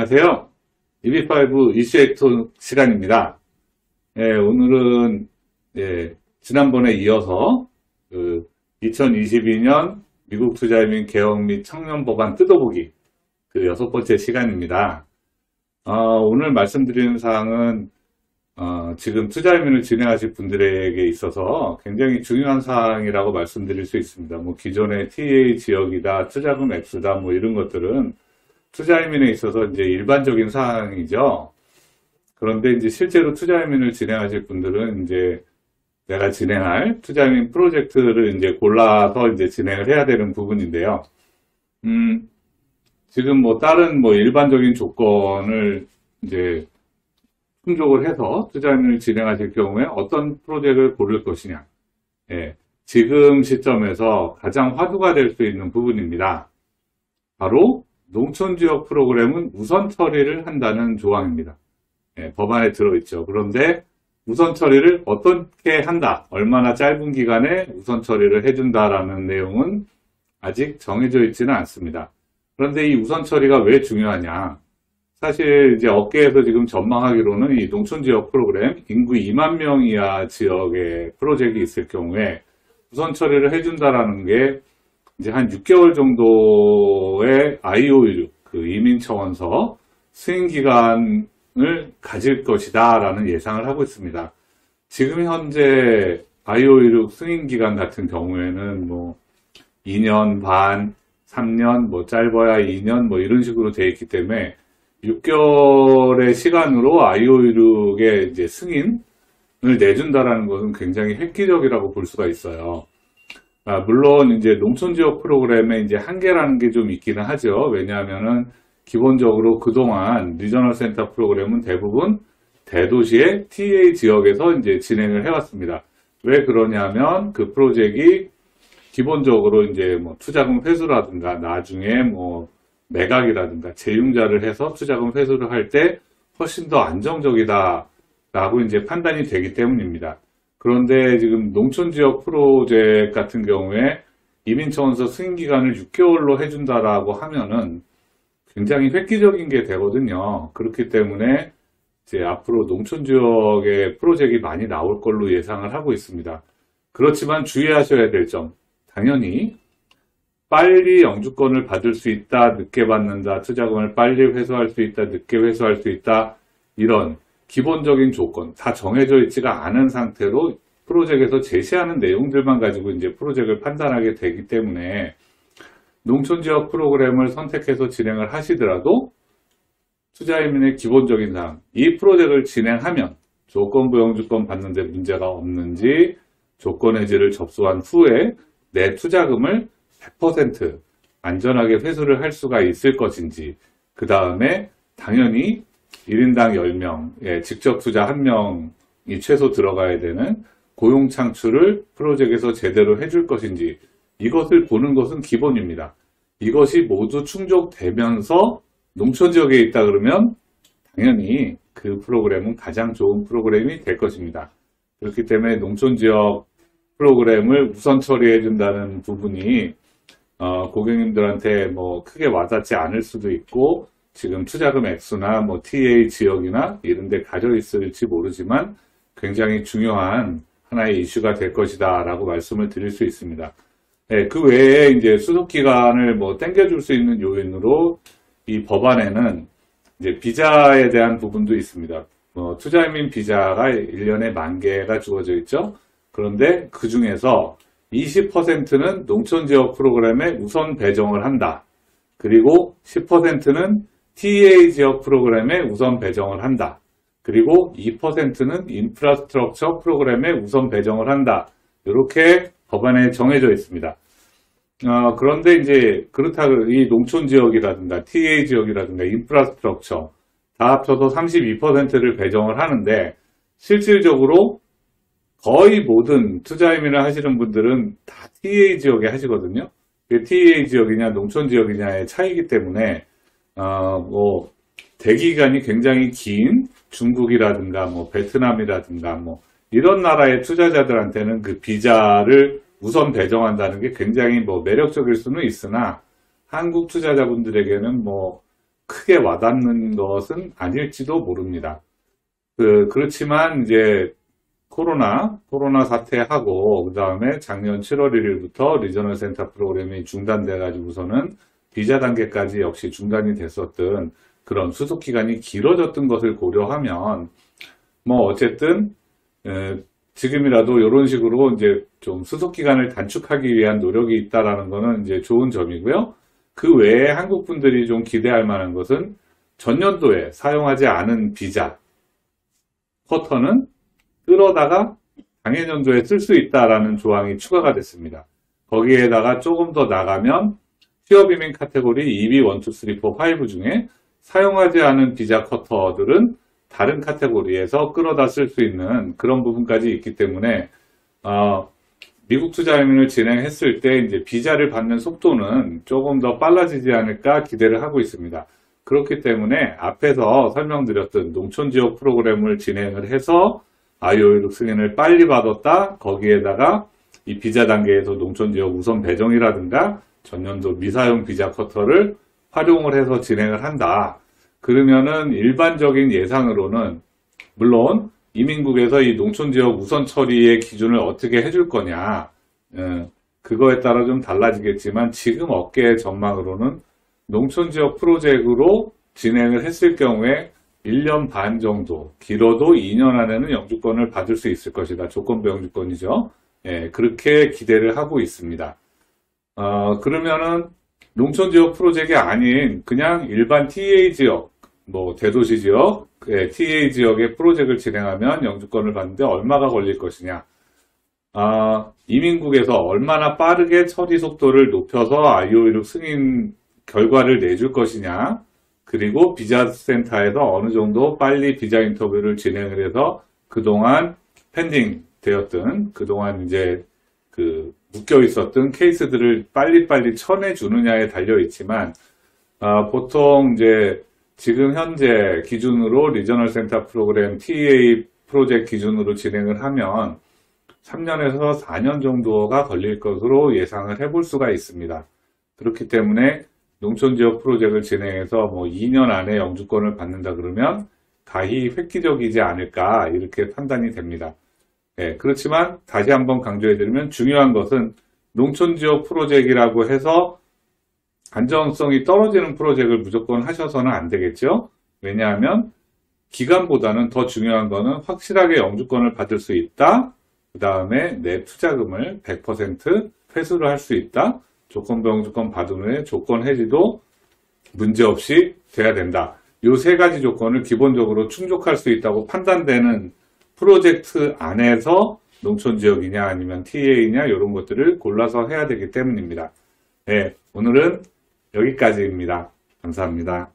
안녕하세요. EB5 이슈 액토 시간입니다. 오늘은 지난번에 이어서 2022년 미국 투자移民개혁 및 청년 법안 뜯어보기 그 6번째 시간입니다. 오늘 말씀드리는 사항은 지금 투자移民을 진행하실 분들에게 있어서 굉장히 중요한 사항이라고 말씀드릴 수 있습니다. 뭐 기존의 TA 지역이다, 투자금 X다, 뭐 이런 것들은 투자移民에 있어서 이제 일반적인 사항이죠. 그런데 이제 실제로 투자移民을 진행하실 분들은 이제 내가 진행할 투자移民프로젝트를 이제 골라서 이제 진행을 해야 되는 부분인데요. 지금 뭐 다른 뭐 일반적인 조건을 이제 충족을 해서 투자移民을 진행하실 경우에 어떤 프로젝트를 고를 것이냐. 지금 시점에서 가장 화두가 될 수 있는 부분입니다. 바로 농촌지역 프로그램은 우선 처리를 한다는 조항입니다. 법안에 들어있죠. 그런데 우선 처리를 어떻게 한다, 얼마나 짧은 기간에 우선 처리를 해준다라는 내용은 아직 정해져 있지는 않습니다. 그런데 이 우선 처리가 왜 중요하냐? 사실 이제 업계에서 지금 전망하기로는 이 농촌지역 프로그램 인구 2만 명 이하 지역의 프로젝트가 있을 경우에 우선 처리를 해준다라는 게 이제 한 6개월 정도의 IOU, 그 이민청원서 승인기간을 가질 것이다 라는 예상을 하고 있습니다. 지금 현재 IOU 승인기간 같은 경우에는 뭐 2년 반, 3년, 뭐 짧아야 2년 뭐 이런 식으로 되어 있기 때문에 6개월의 시간으로 IOU의 이제 승인을 내준다라는 것은 굉장히 획기적이라고 볼 수가 있어요. 물론 이제 농촌지역 프로그램에 이제 한계라는 게 좀 있기는 하죠. 왜냐하면은 기본적으로 그동안 리저널 센터 프로그램은 대부분 대도시의 TA 지역에서 이제 진행을 해왔습니다. 왜 그러냐면 그 프로젝트가 기본적으로 이제 뭐 투자금 회수라든가 나중에 뭐 매각이라든가 재융자를 해서 투자금 회수를 할 때 훨씬 더 안정적이다라고 이제 판단이 되기 때문입니다. 그런데 지금 농촌지역 프로젝트 같은 경우에 이민청원서 승인기간을 6개월로 해준다라고 하면은 굉장히 획기적인 게 되거든요. 그렇기 때문에 이제 앞으로 농촌지역의 프로젝트가 많이 나올 걸로 예상을 하고 있습니다. 그렇지만 주의하셔야 될 점, 당연히 빨리 영주권을 받을 수 있다, 늦게 받는다, 투자금을 빨리 회수할 수 있다, 늦게 회수할 수 있다, 이런 기본적인 조건 다 정해져 있지가 않은 상태로 프로젝트에서 제시하는 내용들만 가지고 이제 프로젝트를 판단하게 되기 때문에 농촌지역 프로그램을 선택해서 진행을 하시더라도 투자移民의 기본적인 사항, 이 프로젝트를 진행하면 조건부 영주권 받는데 문제가 없는지, 조건 해지를 접수한 후에 내 투자금을 100% 안전하게 회수를 할 수가 있을 것인지, 그 다음에 당연히 1인당 10명, 직접 투자 1명이 최소 들어가야 되는 고용 창출을 프로젝트에서 제대로 해줄 것인지, 이것을 보는 것은 기본입니다. 이것이 모두 충족되면서 농촌지역에 있다 그러면 당연히 그 프로그램은 가장 좋은 프로그램이 될 것입니다. 그렇기 때문에 농촌지역 프로그램을 우선 처리해 준다는 부분이 고객님들한테 뭐 크게 와닿지 않을 수도 있고, 지금 투자금 액수나 뭐 TA 지역이나 이런 데 가져 있을지 모르지만 굉장히 중요한 하나의 이슈가 될 것이다 라고 말씀을 드릴 수 있습니다. 그 외에 이제 수속기간을 뭐 땡겨줄 수 있는 요인으로 이 법안에는 이제 비자에 대한 부분도 있습니다. 투자移民비자가 1년에 10,000개가 주어져 있죠. 그런데 그 중에서 20%는 농촌지역 프로그램에 우선 배정을 한다. 그리고 10%는 TA 지역 프로그램에 우선 배정을 한다. 그리고 2%는 인프라스트럭처 프로그램에 우선 배정을 한다. 이렇게 법안에 정해져 있습니다. 그런데 이제 그렇다고 이 농촌지역이라든가 TA 지역이라든가 인프라스트럭처 다 합쳐서 32%를 배정을 하는데, 실질적으로 거의 모든 투자移民을 하시는 분들은 다 TA 지역에 하시거든요. TA 지역이냐 농촌지역이냐의 차이기 때문에 뭐 대기간이 굉장히 긴 중국이라든가 뭐 베트남이라든가 뭐 이런 나라의 투자자들한테는 그 비자를 우선 배정한다는 게 굉장히 뭐 매력적일 수는 있으나 한국 투자자분들에게는 뭐 크게 와닿는 것은 아닐지도 모릅니다. 그렇지만 이제 코로나 사태하고 그 다음에 작년 7월 1일부터 리저널 센터 프로그램이 중단돼 가지고서는 비자 단계까지 역시 중단이 됐었던 그런 수속 기간이 길어졌던 것을 고려하면 뭐 어쨌든 지금이라도 이런 식으로 이제 좀 수속 기간을 단축하기 위한 노력이 있다라는 거는 이제 좋은 점이고요. 그 외에 한국 분들이 좀 기대할 만한 것은 전년도에 사용하지 않은 비자 쿼터는 끌어다가 당해년도에 쓸 수 있다라는 조항이 추가가 됐습니다. 거기에다가 조금 더 나가면 취업이민 카테고리 2B, 1, 2, 3, 4, 5 중에 사용하지 않은 비자 쿼터들은 다른 카테고리에서 끌어다 쓸 수 있는 그런 부분까지 있기 때문에 미국 투자이민을 진행했을 때 이제 비자를 받는 속도는 조금 더 빨라지지 않을까 기대를 하고 있습니다. 그렇기 때문에 앞에서 설명드렸던 농촌지역 프로그램을 진행을 해서 IOU 승인을 빨리 받았다. 거기에다가 이 비자 단계에서 농촌지역 우선 배정이라든가 전년도 미사용 비자 쿼터를 활용을 해서 진행을 한다. 그러면은 일반적인 예상으로는 물론 이민국에서 이 농촌지역 우선 처리의 기준을 어떻게 해줄 거냐 그거에 따라 좀 달라지겠지만 지금 업계의 전망으로는 농촌지역 프로젝트로 진행을 했을 경우에 1년 반 정도, 길어도 2년 안에는 영주권을 받을 수 있을 것이다. 조건부 영주권이죠. 예, 그렇게 기대를 하고 있습니다. 그러면은 농촌지역 프로젝트가 아닌 그냥 일반 TA 지역, 뭐 대도시 지역, TA 지역의 프로젝트를 진행하면 영주권을 받는데 얼마가 걸릴 것이냐. 이민국에서 얼마나 빠르게 처리 속도를 높여서 IOU 승인 결과를 내줄 것이냐. 그리고 비자센터에서 어느 정도 빨리 비자 인터뷰를 진행을 해서 그동안 펜딩 되었던, 그동안 이제 묶여 있었던 케이스들을 빨리빨리 쳐내주느냐에 달려있지만, 보통 이제 지금 현재 기준으로 리저널 센터 프로그램 TA 프로젝트 기준으로 진행을 하면 3년에서 4년 정도가 걸릴 것으로 예상을 해볼 수가 있습니다. 그렇기 때문에 농촌지역 프로젝트를 진행해서 뭐 2년 안에 영주권을 받는다 그러면 가히 획기적이지 않을까 이렇게 판단이 됩니다. 네, 그렇지만 다시 한번 강조해드리면 중요한 것은 농촌지역 프로젝트라고 해서 안정성이 떨어지는 프로젝트를 무조건 하셔서는 안 되겠죠. 왜냐하면 기간보다는 더 중요한 거는 확실하게 영주권을 받을 수 있다. 그 다음에 내 투자금을 100% 회수를 할 수 있다. 조건부 영주권 받은 후에 조건 해지도 문제없이 돼야 된다. 이 세 가지 조건을 기본적으로 충족할 수 있다고 판단되는 프로젝트 안에서 농촌지역이냐 아니면 TA냐 이런 것들을 골라서 해야 되기 때문입니다. 네, 오늘은 여기까지입니다. 감사합니다.